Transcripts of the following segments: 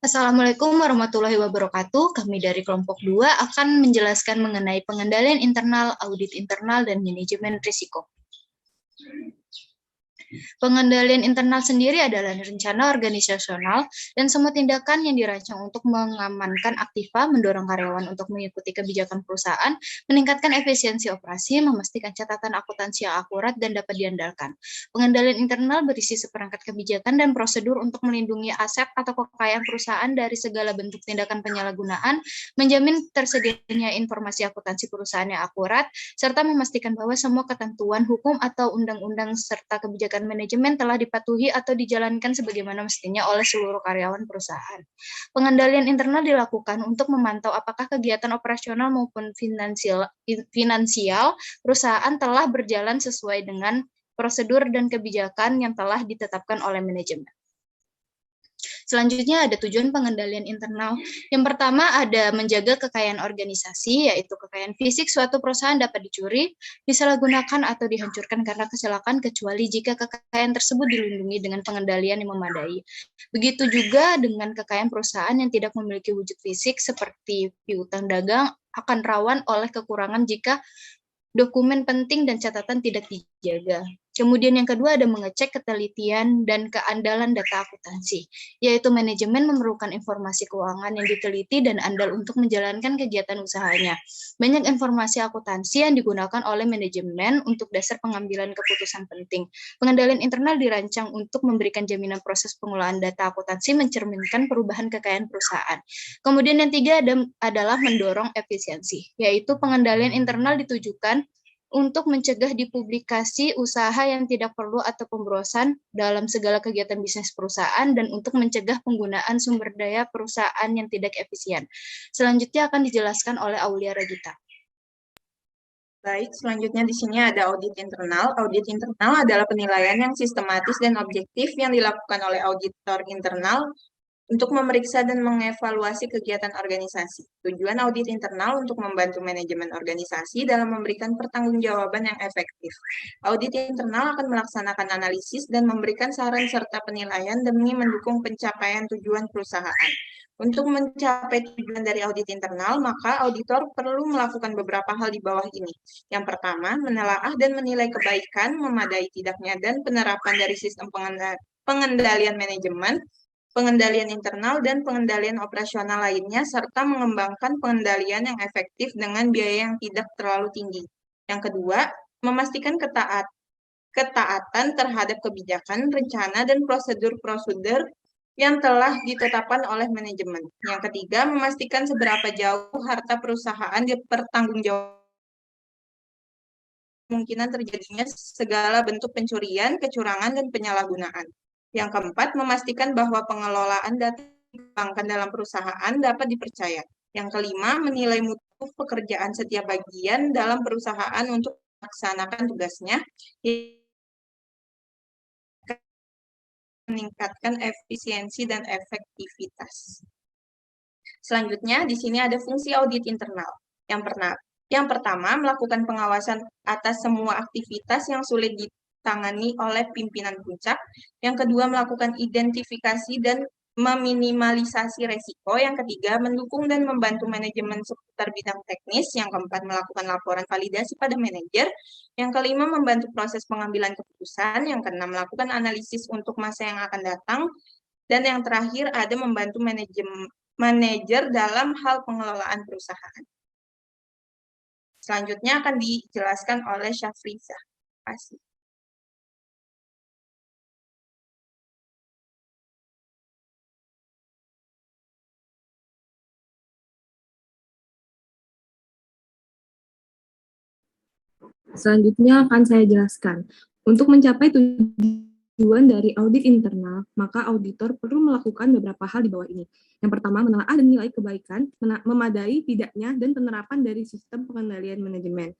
Assalamualaikum warahmatullahi wabarakatuh. Kami dari kelompok 2 akan menjelaskan mengenai pengendalian internal, audit internal, dan manajemen risiko. Pengendalian internal sendiri adalah rencana organisasional dan semua tindakan yang dirancang untuk mengamankan aktiva, mendorong karyawan untuk mengikuti kebijakan perusahaan, meningkatkan efisiensi operasi, memastikan catatan akuntansi yang akurat dan dapat diandalkan. Pengendalian internal berisi seperangkat kebijakan dan prosedur untuk melindungi aset atau kekayaan perusahaan dari segala bentuk tindakan penyalahgunaan, menjamin tersedianya informasi akuntansi perusahaan yang akurat, serta memastikan bahwa semua ketentuan hukum atau undang-undang serta kebijakan manajemen telah dipatuhi atau dijalankan sebagaimana mestinya oleh seluruh karyawan perusahaan. Pengendalian internal dilakukan untuk memantau apakah kegiatan operasional maupun finansial perusahaan telah berjalan sesuai dengan prosedur dan kebijakan yang telah ditetapkan oleh manajemen. Selanjutnya ada tujuan pengendalian internal. Yang pertama ada menjaga kekayaan organisasi, yaitu kekayaan fisik suatu perusahaan dapat dicuri, disalahgunakan atau dihancurkan karena kecelakaan kecuali jika kekayaan tersebut dilindungi dengan pengendalian yang memadai. Begitu juga dengan kekayaan perusahaan yang tidak memiliki wujud fisik seperti piutang dagang akan rawan oleh kekurangan jika dokumen penting dan catatan tidak dijaga. Kemudian yang kedua ada mengecek ketelitian dan keandalan data akuntansi, yaitu manajemen memerlukan informasi keuangan yang diteliti dan andal untuk menjalankan kegiatan usahanya. Banyak informasi akuntansi yang digunakan oleh manajemen untuk dasar pengambilan keputusan penting. Pengendalian internal dirancang untuk memberikan jaminan proses pengolahan data akuntansi mencerminkan perubahan kekayaan perusahaan. Kemudian yang tiga adalah mendorong efisiensi, yaitu pengendalian internal ditujukan untuk mencegah dipublikasi usaha yang tidak perlu atau pemborosan dalam segala kegiatan bisnis perusahaan dan untuk mencegah penggunaan sumber daya perusahaan yang tidak efisien. Selanjutnya akan dijelaskan oleh Aulia Ragita. Baik, selanjutnya di sini ada audit internal. Audit internal adalah penilaian yang sistematis dan objektif yang dilakukan oleh auditor internal untuk memeriksa dan mengevaluasi kegiatan organisasi. Tujuan audit internal untuk membantu manajemen organisasi dalam memberikan pertanggungjawaban yang efektif. Audit internal akan melaksanakan analisis dan memberikan saran serta penilaian demi mendukung pencapaian tujuan perusahaan. Untuk mencapai tujuan dari audit internal, maka auditor perlu melakukan beberapa hal di bawah ini. Yang pertama, menelaah dan menilai kebaikan, memadai tidaknya, dan penerapan dari sistem pengendalian manajemen, pengendalian internal, dan pengendalian operasional lainnya, serta mengembangkan pengendalian yang efektif dengan biaya yang tidak terlalu tinggi. Yang kedua, memastikan ketaatan terhadap kebijakan, rencana, dan prosedur-prosedur yang telah ditetapkan oleh manajemen. Yang ketiga, memastikan seberapa jauh harta perusahaan dipertanggungjawabkan kemungkinan terjadinya segala bentuk pencurian, kecurangan, dan penyalahgunaan. Yang keempat, memastikan bahwa pengelolaan data yang dikembangkan dalam perusahaan dapat dipercaya. Yang kelima, menilai mutu pekerjaan setiap bagian dalam perusahaan untuk melaksanakan tugasnya, meningkatkan efisiensi dan efektivitas. Selanjutnya, di sini ada fungsi audit internal. Yang pertama, melakukan pengawasan atas semua aktivitas yang sulit ditangani oleh pimpinan puncak. Yang kedua, melakukan identifikasi dan meminimalisasi resiko. Yang ketiga, mendukung dan membantu manajemen seputar bidang teknis. Yang keempat, melakukan laporan validasi pada manajer. Yang kelima, membantu proses pengambilan keputusan. Yang keenam, melakukan analisis untuk masa yang akan datang. Dan yang terakhir, ada membantu manajer dalam hal pengelolaan perusahaan. Selanjutnya akan dijelaskan oleh Syafriza. Terima kasih. Selanjutnya akan saya jelaskan. Untuk mencapai tujuan dari audit internal, maka auditor perlu melakukan beberapa hal di bawah ini. Yang pertama, menelaah dan menilai kebaikan, memadai tidaknya, dan penerapan dari sistem pengendalian manajemen,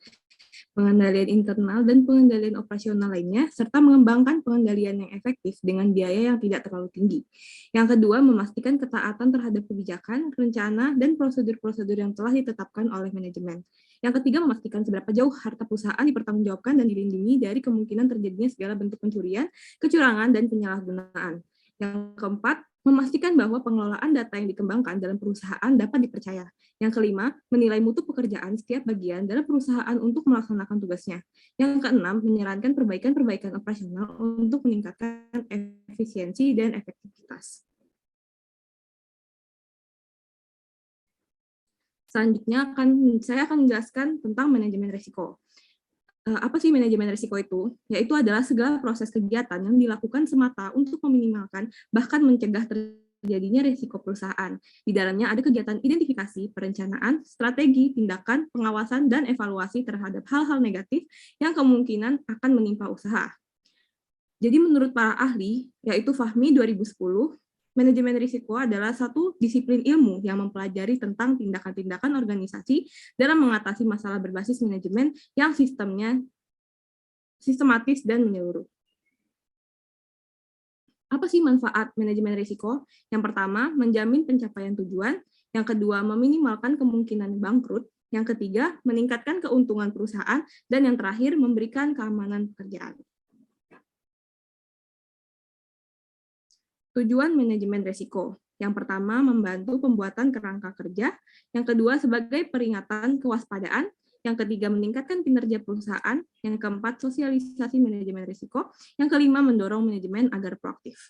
pengendalian internal, dan pengendalian operasional lainnya, serta mengembangkan pengendalian yang efektif dengan biaya yang tidak terlalu tinggi. Yang kedua, memastikan ketaatan terhadap kebijakan, rencana, dan prosedur-prosedur yang telah ditetapkan oleh manajemen. Yang ketiga, memastikan seberapa jauh harta perusahaan dipertanggungjawabkan dan dilindungi dari kemungkinan terjadinya segala bentuk pencurian, kecurangan, dan penyalahgunaan. Yang keempat, Memastikan bahwa pengelolaan data yang dikembangkan dalam perusahaan dapat dipercaya. Yang kelima, menilai mutu pekerjaan setiap bagian dalam perusahaan untuk melaksanakan tugasnya. Yang keenam, menyarankan perbaikan-perbaikan operasional untuk meningkatkan efisiensi dan efektivitas. Selanjutnya saya akan menjelaskan tentang manajemen risiko. Apa sih manajemen risiko itu? Yaitu adalah segala proses kegiatan yang dilakukan semata untuk meminimalkan, bahkan mencegah terjadinya risiko perusahaan. Di dalamnya ada kegiatan identifikasi, perencanaan, strategi, tindakan, pengawasan, dan evaluasi terhadap hal-hal negatif yang kemungkinan akan menimpa usaha. Jadi menurut para ahli, yaitu Fahmi 2010, manajemen risiko adalah satu disiplin ilmu yang mempelajari tentang tindakan-tindakan organisasi dalam mengatasi masalah berbasis manajemen yang sistemnya sistematis dan menyeluruh. Apa sih manfaat manajemen risiko? Yang pertama, menjamin pencapaian tujuan. Yang kedua, meminimalkan kemungkinan bangkrut. Yang ketiga, meningkatkan keuntungan perusahaan. Dan yang terakhir, memberikan keamanan pekerjaan. Tujuan manajemen risiko. Yang pertama, membantu pembuatan kerangka kerja. Yang kedua, sebagai peringatan kewaspadaan. Yang ketiga, meningkatkan kinerja perusahaan. Yang keempat, sosialisasi manajemen risiko. Yang kelima, mendorong manajemen agar proaktif.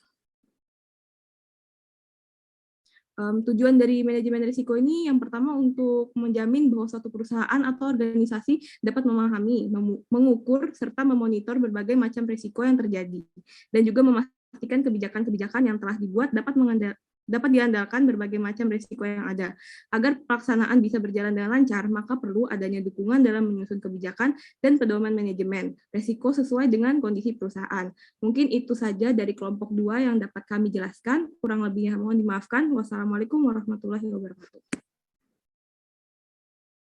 Tujuan dari manajemen risiko ini yang pertama untuk menjamin bahwa suatu perusahaan atau organisasi dapat memahami, mengukur, serta memonitor berbagai macam risiko yang terjadi. Dan juga memastikan kebijakan-kebijakan yang telah dibuat dapat diandalkan berbagai macam risiko yang ada. Agar pelaksanaan bisa berjalan dengan lancar, maka perlu adanya dukungan dalam menyusun kebijakan dan pedoman manajemen risiko sesuai dengan kondisi perusahaan. Mungkin itu saja dari kelompok 2 yang dapat kami jelaskan. Kurang lebihnya mohon dimaafkan. Wassalamualaikum warahmatullahi wabarakatuh.